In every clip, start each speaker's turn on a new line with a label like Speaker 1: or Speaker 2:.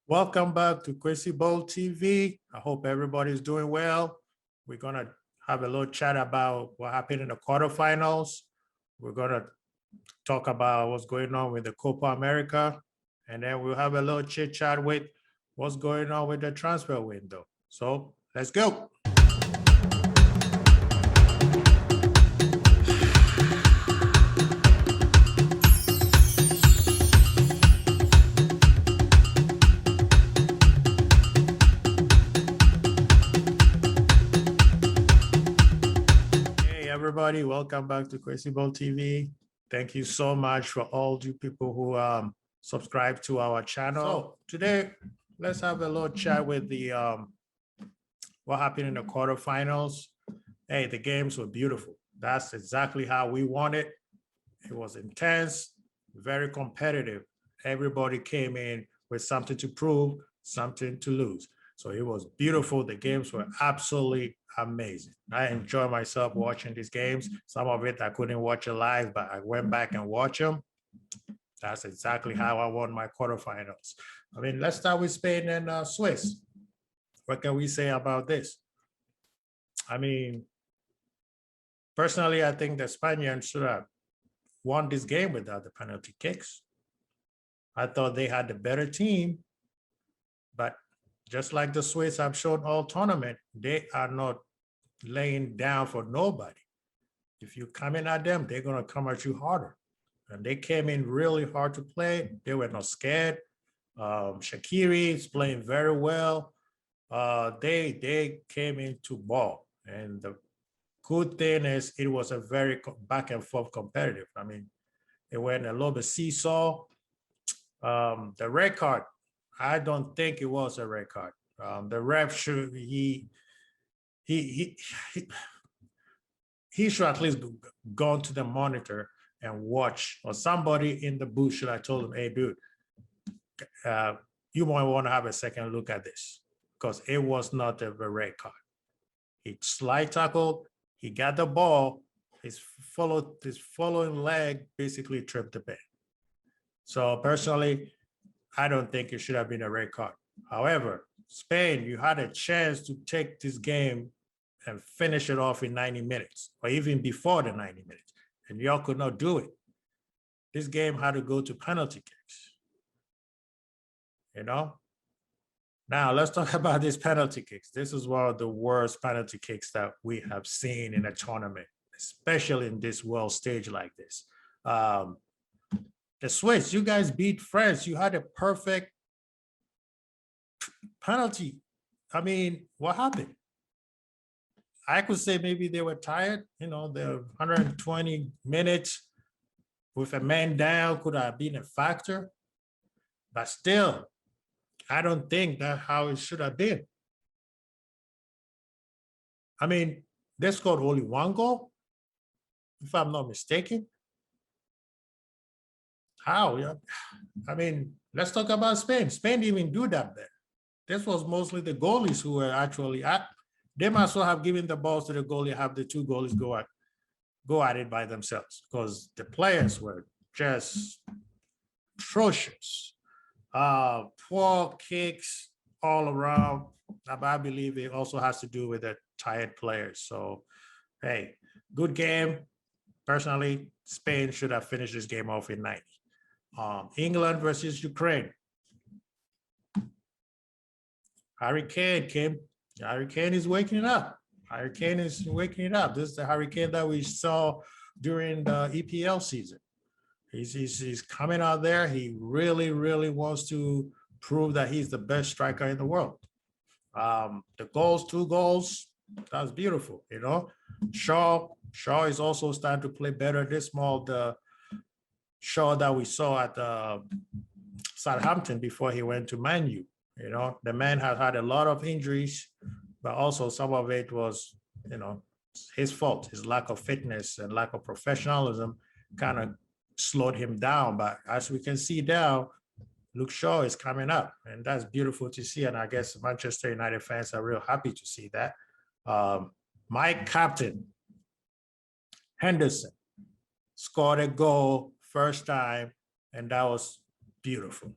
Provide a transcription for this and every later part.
Speaker 1: Welcome back to Crazy Bowl TV. I hope everybody's doing well. We're going to have a little chat about what happened in the quarterfinals. We're going to talk about what's going on with the Copa America. And then we'll have a little chit chat with what's going on with the transfer window. So let's go. Everybody, welcome back to Crazy Ball TV. Thank you so much for all you people who subscribe to our channel. So today, let's have a little chat with the what happened in the quarterfinals. Hey, the games were beautiful. That's exactly how we want it. It was intense, very competitive. Everybody came in with something to prove, something to lose. So it was beautiful. The games were absolutely amazing. I enjoy myself watching these games. Some of it I couldn't watch it live, but I went back and watched them. That's exactly how I won my quarterfinals. I mean, let's start with Spain and Swiss. What can we say about this? I mean, personally, I think the Spaniards should have won this game without the penalty kicks. I thought they had the better team, but just like the Swiss have shown all tournament, they are not laying down for nobody. If you come in at them, they're going to come at you harder. And they came in really hard to play. They were not scared. Shaqiri is playing very well. They came into ball. And the good thing is it was a very back and forth competitive. I mean, it went a little bit seesaw. The red card, I don't think it was a red card. The ref should he should at least gone to the monitor and watch, or somebody in the booth should have told him, hey, dude, you might want to have a second look at this, because it was not a red card. He slide tackled, he got the ball, his following leg basically tripped the ball. So personally, I don't think it should have been a red card. However, Spain, you had a chance to take this game and finish it off in 90 minutes, or even before the 90 minutes, and y'all could not do it. This game had to go to penalty kicks. You know? Now, let's talk about these penalty kicks. This is one of the worst penalty kicks that we have seen in a tournament, especially in this world stage like this. The Swiss, you guys beat France. You had a perfect penalty. I mean, what happened? I could say maybe they were tired. You know, the 120 minutes with a man down could have been a factor. But still, I don't think that's how it should have been. I mean, they scored only one goal, if I'm not mistaken. How? Yeah. I mean, let's talk about Spain. Spain didn't even do that there. This was mostly the goalies who were actually at. They must well have given the balls to the goalie, have the two goalies go at it by themselves, because the players were just atrocious. Poor kicks all around. I believe it also has to do with the tired players. So, hey, good game. Personally, Spain should have finished this game off in 90. England versus Ukraine. Harry Kane came. Harry Kane is waking it up. Harry Kane is waking it up. This is the Harry Kane that we saw during the EPL season. He's coming out there. He really, really wants to prove that he's the best striker in the world. The goals, 2 goals, that's beautiful, you know. Shaw is also starting to play better. This small, the Shaw that we saw at Southampton before he went to Man U. You know, the man has had a lot of injuries, but also some of it was, you know, his fault. His lack of fitness and lack of professionalism kind of slowed him down. But as we can see now, Luke Shaw is coming up, and that's beautiful to see. And I guess Manchester United fans are real happy to see that. My captain, Henderson, scored a goal first time, and that was beautiful.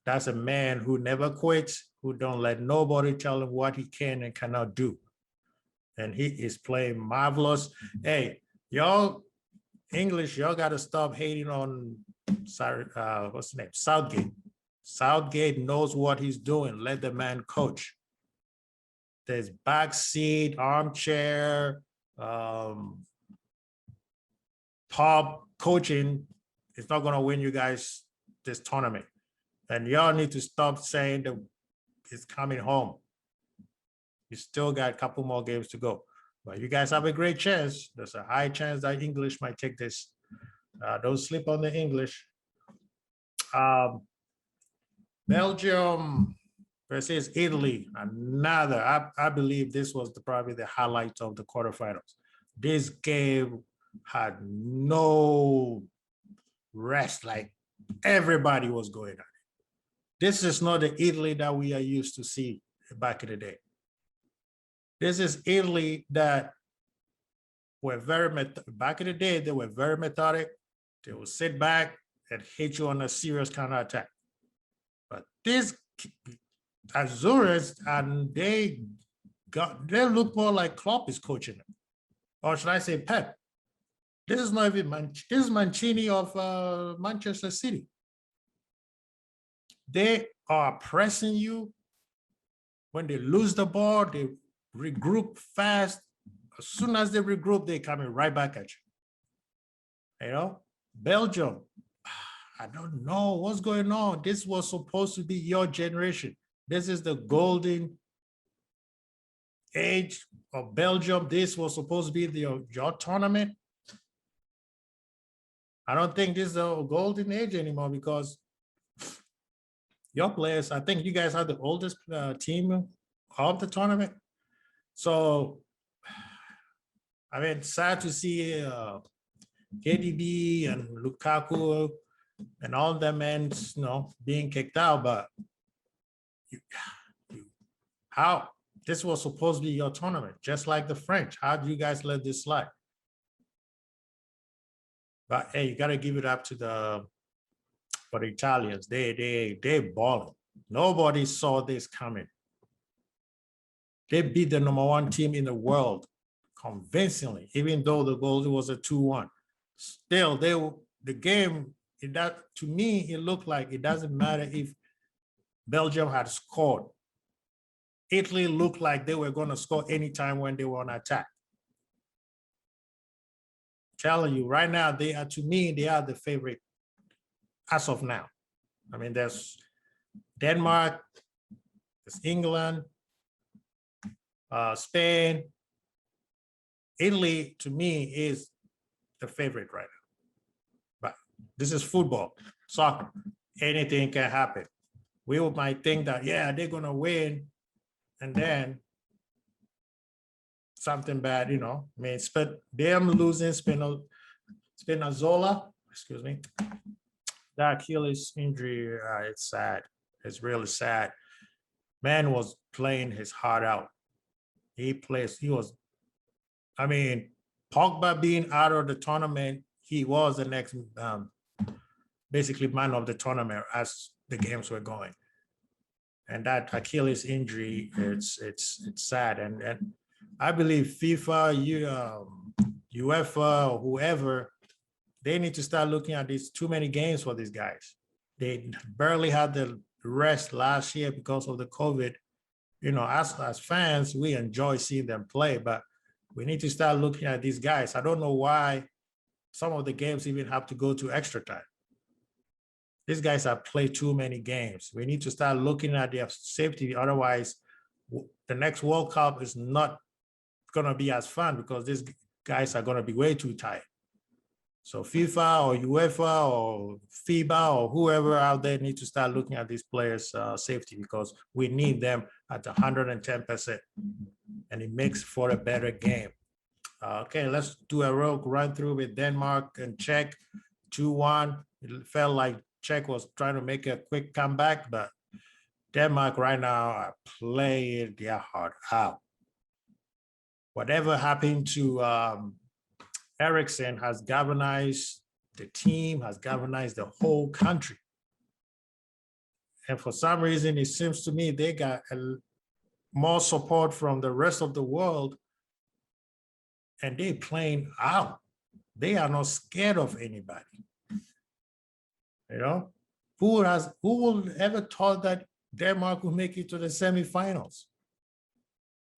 Speaker 1: That's a man who never quits, who don't let nobody tell him what he can and cannot do. And he is playing marvelous. Hey, y'all English, y'all got to stop hating on, sorry, what's the name? Southgate. Southgate knows what he's doing. Let the man coach. There's backseat, armchair, pop coaching. It's not going to win you guys this tournament. And y'all need to stop saying that it's coming home. You still got a couple more games to go. But you guys have a great chance. There's a high chance that English might take this. Don't sleep on the English. Belgium versus Italy. Another, I believe this was probably the highlight of the quarterfinals. This game had no rest, like everybody was going at it. This is not the Italy that we are used to see back in the day. This is Italy that were back in the day, they were very methodic. They would sit back and hit you on a serious counterattack. But this Azures, and they look more like Klopp is coaching them. Or should I say Pep? This is not even this is Mancini of Manchester City. They are pressing you. When they lose the ball, they regroup fast. As soon as they regroup, they're coming right back at you. You know, Belgium, I don't know what's going on. This was supposed to be your generation. This is the golden age of Belgium. This was supposed to be your tournament. I don't think this is a golden age anymore because your players, I think you guys are the oldest team of the tournament. So, I mean, sad to see KDB and Lukaku and all them men, being kicked out, but how? This was supposed to be your tournament, just like the French. How do you guys let this slide? But hey, you got to give it up for the Italians. They balling. Nobody saw this coming. They beat the #1 team in the world convincingly, even though the goal was a 2-1. Still, the game, to me, it looked like it doesn't matter if Belgium had scored. Italy looked like they were going to score anytime when they were on attack. I'm telling you, right now, to me, they are the favorite as of now. I mean, there's Denmark, there's England, Spain. Italy, to me, is the favorite right now. But this is football, soccer. Anything can happen. We might think that, yeah, they're going to win, and then something bad, I mean, them losing Spinazzola, excuse me, that Achilles injury, it's sad. It's really sad. Man was playing his heart out. I mean, Pogba being out of the tournament, he was the next, basically man of the tournament as the games were going. And that Achilles injury, it's sad. And I believe FIFA, UEFA, or whoever, they need to start looking at these too many games for these guys. They barely had the rest last year because of the COVID. As fans, we enjoy seeing them play, but we need to start looking at these guys. I don't know why some of the games even have to go to extra time. These guys have played too many games. We need to start looking at their safety. Otherwise, the next World Cup is not going to be as fun because these guys are going to be way too tired. So FIFA or UEFA or FIBA or whoever out there need to start looking at these players' safety because we need them at 110%. And it makes for a better game. Okay, let's do a real run through with Denmark and Czech. 2-1. It felt like Czech was trying to make a quick comeback, but Denmark right now are playing their heart out. Whatever happened to Eriksen has galvanized the team, has galvanized the whole country. And for some reason, it seems to me they got more support from the rest of the world, and they playing out. They are not scared of anybody. You know, who would ever thought that Denmark would make it to the semifinals?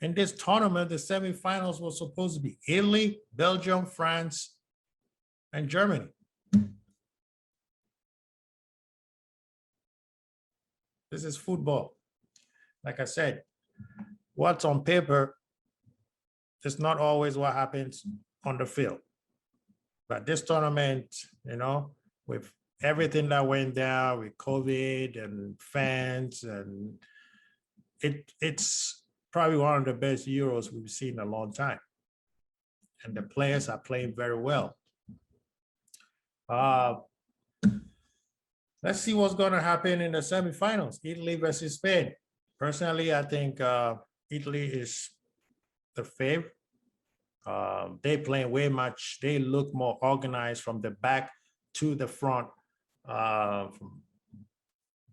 Speaker 1: In this tournament, the semifinals were supposed to be Italy, Belgium, France, and Germany. This is football. Like I said, what's on paper is not always what happens on the field. But this tournament, you know, with everything that went down with COVID and fans, and it's probably one of the best Euros we've seen in a long time. And the players are playing very well. Let's see what's going to happen in the semifinals, Italy versus Spain. Personally, I think Italy is the favorite. They playing way much. They look more organized from the back to the front. From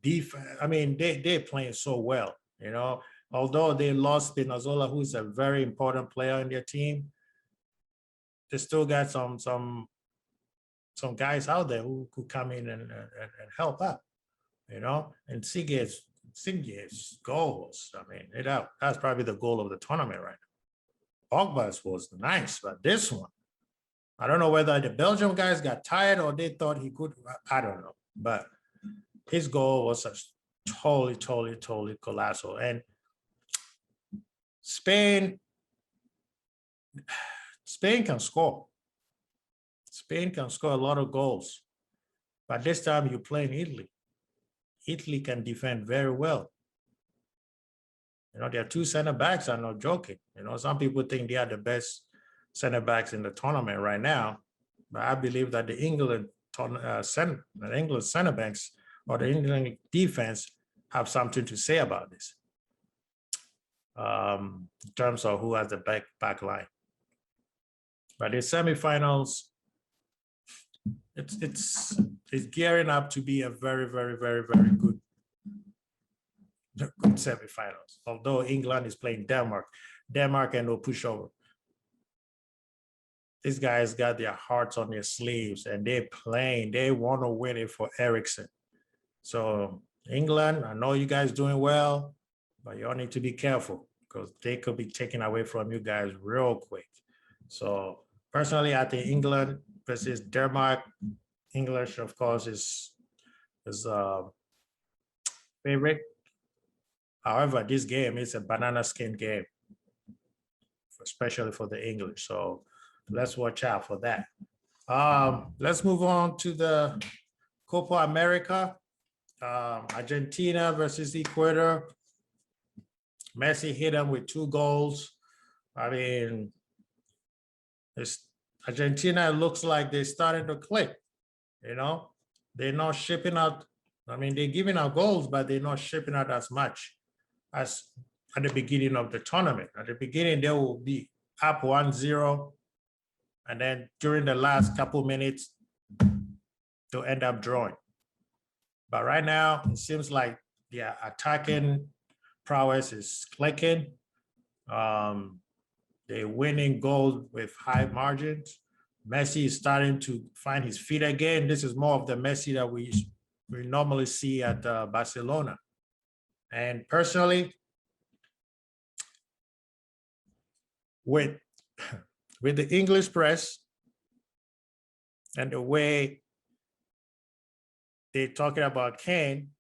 Speaker 1: defense, I mean, they're playing so well, you know. Although they lost Spinazzola, who's a very important player in their team, they still got some guys out there who could come in and help out, you know. And Sige's goals, I mean, that's probably the goal of the tournament right now. Pogba's was nice, but this one, I don't know whether the Belgium guys got tired or they thought he could, I don't know. But his goal was a totally colossal. And Spain can score. Spain can score a lot of goals. But this time you play in Italy. Italy can defend very well. You know, their two center backs are not joking. You know, some people think they are the best center backs in the tournament right now. But I believe that the England center backs or the England defense have something to say about this in terms of who has the back line. But the semifinals, it's gearing up to be a very good semifinals. Although England is playing Denmark and no pushover. These guys got their hearts on their sleeves and they're playing. They want to win it for Eriksen. So England, I know you guys doing well, but you all need to be careful because they could be taken away from you guys real quick. So personally, I think England versus Denmark, English, of course, is favorite. However, this game is a banana skin game, especially for the English. So let's watch out for that. Let's move on to the Copa America. Argentina versus Ecuador. Messi hit them with 2 goals. I mean, Argentina looks like they're starting to click, you know. They're not shipping out. I mean, they're giving out goals, but they're not shipping out as much as at the beginning of the tournament. At the beginning, they will be up 1-0. And then during the last couple minutes, they'll end up drawing. But right now, it seems like their attacking prowess is clicking. They're winning goals with high margins. Messi is starting to find his feet again. This is more of the Messi that we normally see at Barcelona. And personally, with the English press and the way they're talking about Kane,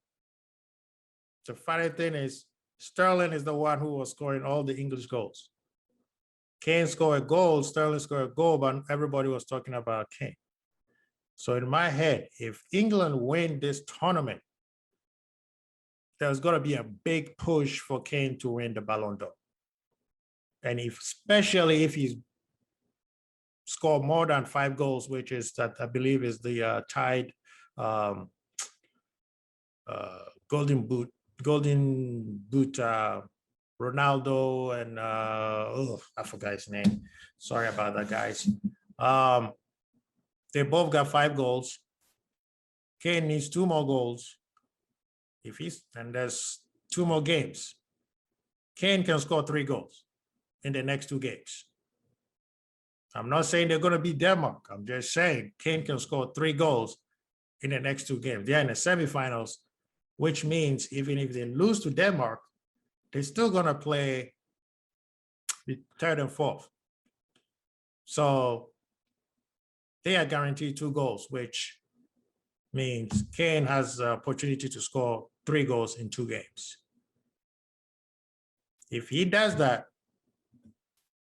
Speaker 1: the funny thing is Sterling is the one who was scoring all the English goals. Kane scored a goal, Sterling scored a goal, but everybody was talking about Kane. So in my head, if England win this tournament, there's going to be a big push for Kane to win the Ballon d'Or. And especially if he's scored more than 5 goals, which is that I believe is the tied golden boot Ronaldo and I forgot his name. Sorry about that, guys. They both got 5 goals. Kane needs 2 more goals. And there's 2 more games, Kane can score 3 goals in the next 2 games. I'm not saying they're going to beat Denmark. I'm just saying Kane can score 3 goals in the next 2 games. They're in the semifinals, which means even if they lose to Denmark, they're still going to play the 3rd and 4th. So they are guaranteed 2 goals, which means Kane has the opportunity to score 3 goals in 2 games. If he does that,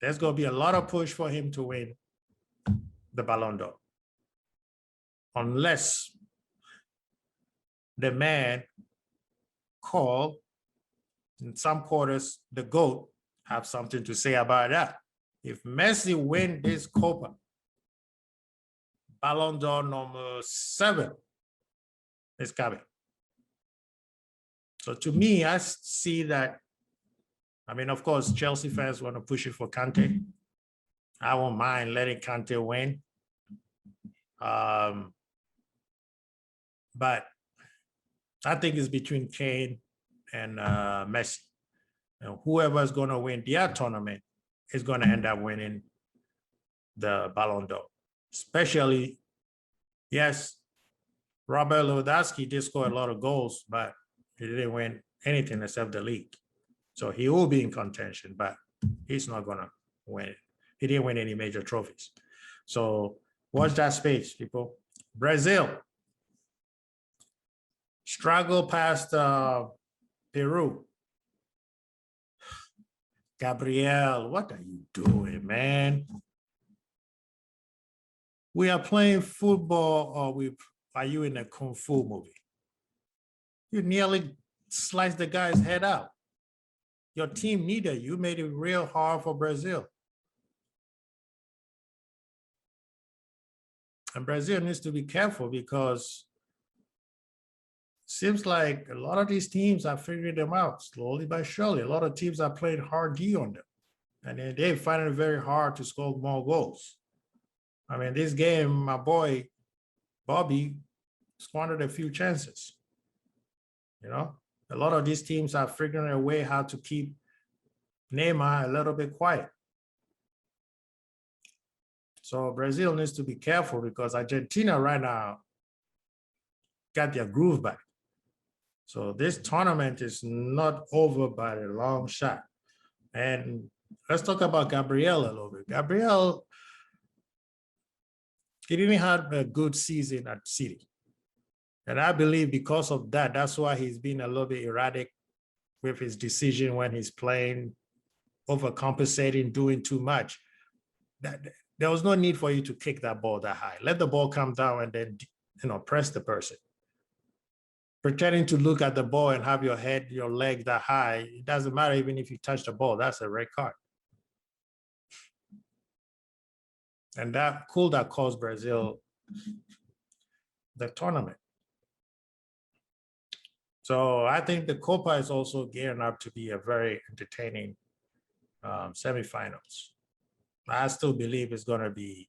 Speaker 1: there's going to be a lot of push for him to win the Ballon d'Or. Unless the man called, in some quarters, the GOAT, have something to say about that. If Messi win this Copa, Ballon d'Or number 7 is coming. So to me, I see that, I mean, of course, Chelsea fans want to push it for Kante. I won't mind letting Kante win. But I think it's between Kane and Messi. And whoever is going to win their tournament is going to end up winning the Ballon d'Or. Especially, yes, Robert Lewandowski did score a lot of goals, but he didn't win anything except the league. So he will be in contention, but he's not going to win it. He didn't win any major trophies. So watch that space, people. Brazil struggle past Peru. Gabriel, what are you doing, man? We are playing football, or are you in a Kung Fu movie? You nearly sliced the guy's head out. Your team needed you. Made it real hard for Brazil. And Brazil needs to be careful because it seems like a lot of these teams are figuring them out slowly but surely. A lot of teams are playing hard D on them. And they're finding it very hard to score more goals. I mean, this game, my boy, Bobby, squandered a few chances. You know, a lot of these teams are figuring a way how to keep Neymar a little bit quiet. So Brazil needs to be careful because Argentina right now got their groove back. So this tournament is not over by a long shot. And let's talk about Gabriel a little bit. Gabriel, he didn't have a good season at City. And I believe because of that, that's why he's been a little bit erratic with his decision when he's playing, overcompensating, doing too much. There was no need for you to kick that ball that high. Let the ball come down and then, press the person. Pretending to look at the ball and have your head, your leg that high, it doesn't matter even if you touch the ball, that's a red card. And that cost Brazil the tournament. So I think the Copa is also gearing up to be a very entertaining semifinals. I still believe it's going to be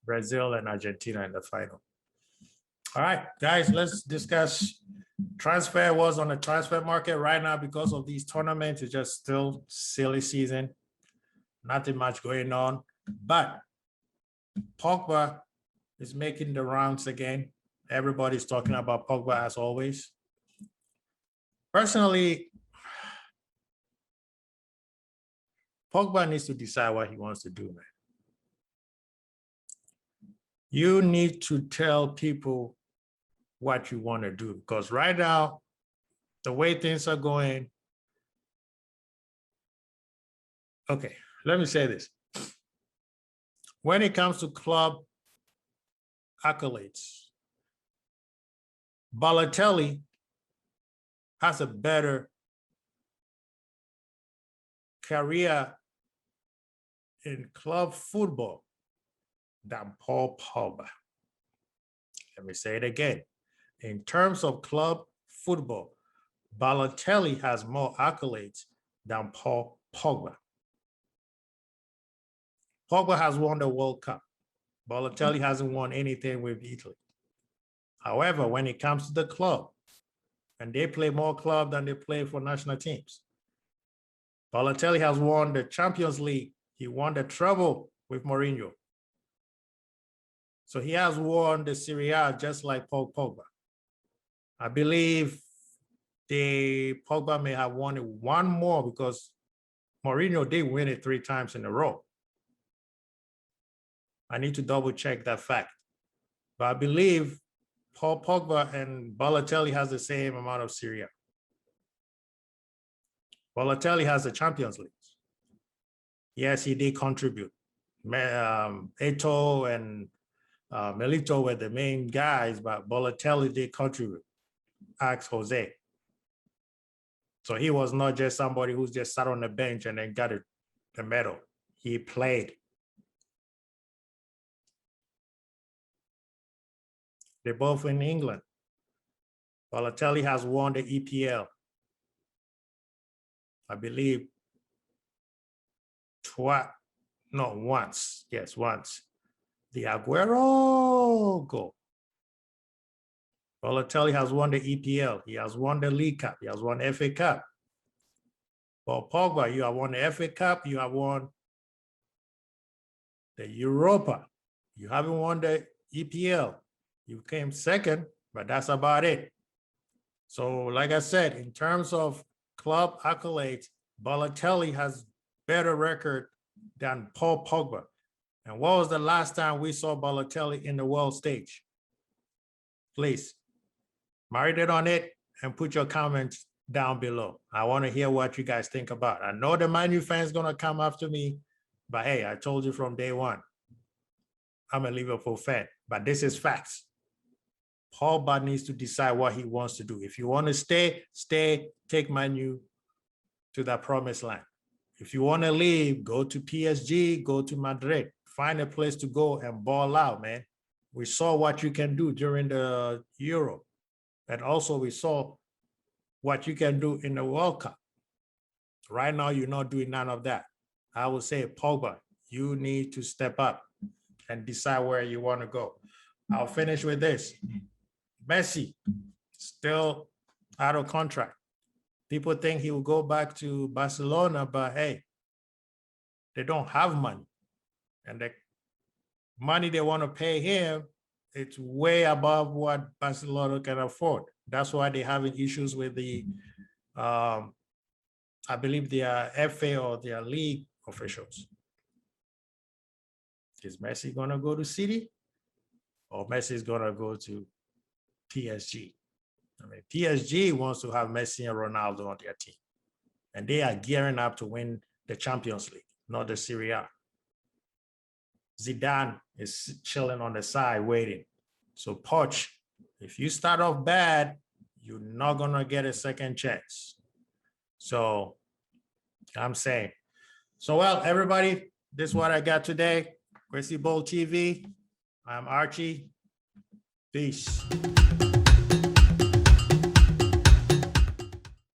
Speaker 1: Brazil and Argentina in the final. All right, guys, let's discuss transfer wars on the transfer market right now. Because of these tournaments, it's just still silly season. Nothing much going on. But Pogba is making the rounds again. Everybody's talking about Pogba as always. Personally, Pogba needs to decide what he wants to do, man. You need to tell people what you want to do, because right now, the way things are going, okay, let me say this. When it comes to club accolades, Balotelli has a better career in club football than Paul Pogba. Let me say it again. In terms of club football, Balotelli has more accolades than Paul Pogba. Pogba has won the World Cup. Balotelli hasn't won anything with Italy. However, when it comes to the club, and they play more club than they play for national teams. Balotelli has won the Champions League. He won the treble with Mourinho. So he has won the Serie A just like Paul Pogba. I believe Pogba may have won it one more because Mourinho did win it 3 times in a row. I need to double check that fact. But I believe Paul Pogba and Balotelli has the same amount of Serie A. Balotelli has the Champions League. Yes, he did contribute. Eto'o and Milito were the main guys, but Balotelli did contribute. Ask Jose. So he was not just somebody who's just sat on the bench and then got the medal. He played. They're both in England. Balotelli has won the EPL. I believe once. Yes, once. The Aguero goal. Balotelli has won the EPL. He has won the League Cup. He has won FA Cup. For Pogba, you have won the FA Cup. You have won the Europa. You haven't won the EPL. You came second, but that's about it. So like I said, in terms of club accolades, Balotelli has better record than Paul Pogba. And what was the last time we saw Balotelli in the world stage? Please, marinate on it and put your comments down below. I want to hear what you guys think about. I know the Man U fans going to come after me, but hey, I told you from day one, I'm a Liverpool fan, but this is facts. Pogba needs to decide what he wants to do. If you want to stay, take Man U to that promised land. If you want to leave, go to PSG, go to Madrid, find a place to go and ball out, man. We saw what you can do during the Euro. And also we saw what you can do in the World Cup. Right now, you're not doing none of that. I would say, Pogba, you need to step up and decide where you want to go. I'll finish with this. Messi, still out of contract. People think he will go back to Barcelona, but hey, they don't have money. And the money they want to pay him, it's way above what Barcelona can afford. That's why they're having issues with the, I believe their FA or their league officials. Is Messi going to go to City or Messi is going to go to PSG? I mean, PSG wants to have Messi and Ronaldo on their team, and they are gearing up to win the Champions League, not the Serie A. Zidane is chilling on the side waiting. So Poch, if you start off bad, you're not going to get a second chance. So I'm saying. So, well, everybody, this is what I got today. Crazy Bowl TV. I'm Archie. Peace.